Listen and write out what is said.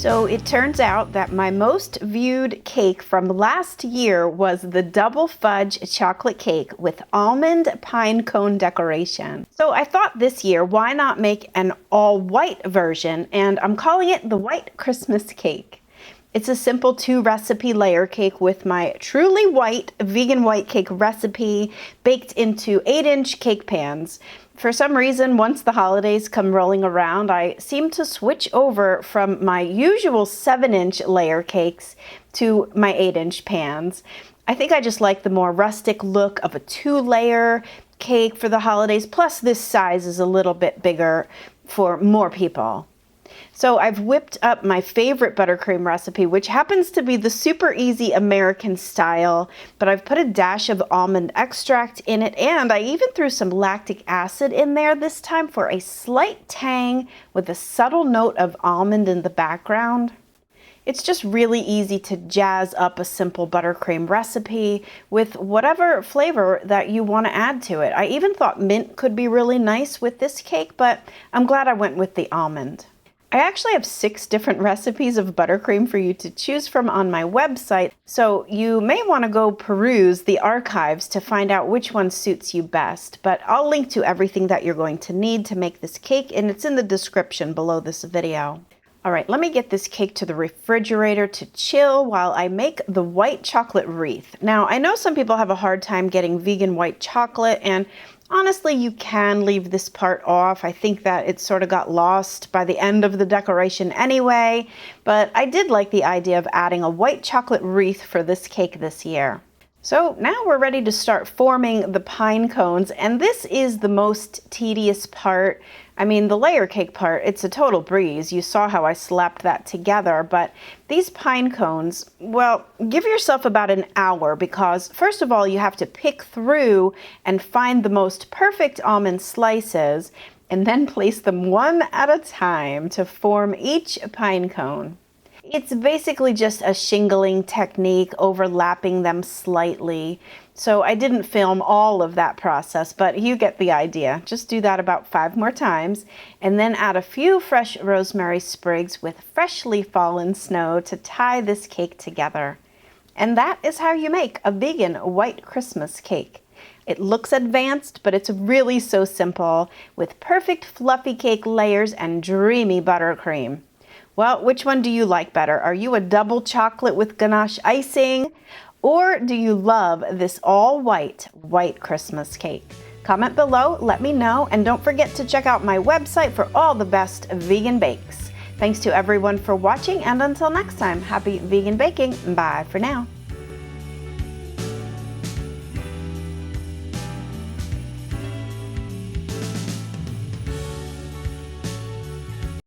So it turns out that my most viewed cake from last year was the double fudge chocolate cake with almond pine cone decoration. So I thought this year, why not make an all white version, and I'm calling it the White Christmas Cake. It's a simple 2-recipe layer cake with my truly white vegan white cake recipe baked into 8-inch cake pans. For some reason, once the holidays come rolling around, I seem to switch over from my usual 7-inch layer cakes to my 8-inch pans. I think I just like the more rustic look of a 2-layer cake for the holidays, plus this size is a little bit bigger for more people. So I've whipped up my favorite buttercream recipe, which happens to be the super easy American style, but I've put a dash of almond extract in it, and I even threw some lactic acid in there this time for a slight tang with a subtle note of almond in the background. It's just really easy to jazz up a simple buttercream recipe with whatever flavor that you want to add to it. I even thought mint could be really nice with this cake, but I'm glad I went with the almond. I actually have 6 different recipes of buttercream for you to choose from on my website, so you may want to go peruse the archives to find out which one suits you best. But I'll link to everything that you're going to need to make this cake, and it's in the description below this video. All right, let me get this cake to the refrigerator to chill while I make the white chocolate wreath. Now, I know some people have a hard time getting vegan white chocolate, and honestly, you can leave this part off. I think that it sort of got lost by the end of the decoration anyway, but I did like the idea of adding a white chocolate wreath for this cake this year. So now we're ready to start forming the pine cones, and this is the most tedious part. I mean, the layer cake part, it's a total breeze. You saw how I slapped that together, but these pine cones, well, give yourself about an hour because first of all, you have to pick through and find the most perfect almond slices and then place them one at a time to form each pine cone. It's basically just a shingling technique, overlapping them slightly. So I didn't film all of that process, but you get the idea. Just do that about 5 more times, and then add a few fresh rosemary sprigs with freshly fallen snow to tie this cake together. And that is how you make a vegan white Christmas cake. It looks advanced, but it's really so simple, with perfect fluffy cake layers and dreamy buttercream. Well, which one do you like better? Are you a double chocolate with ganache icing? Or do you love this all white Christmas cake? Comment below, let me know, and don't forget to check out my website for all the best vegan bakes. Thanks to everyone for watching, and until next time, happy vegan baking. Bye for now.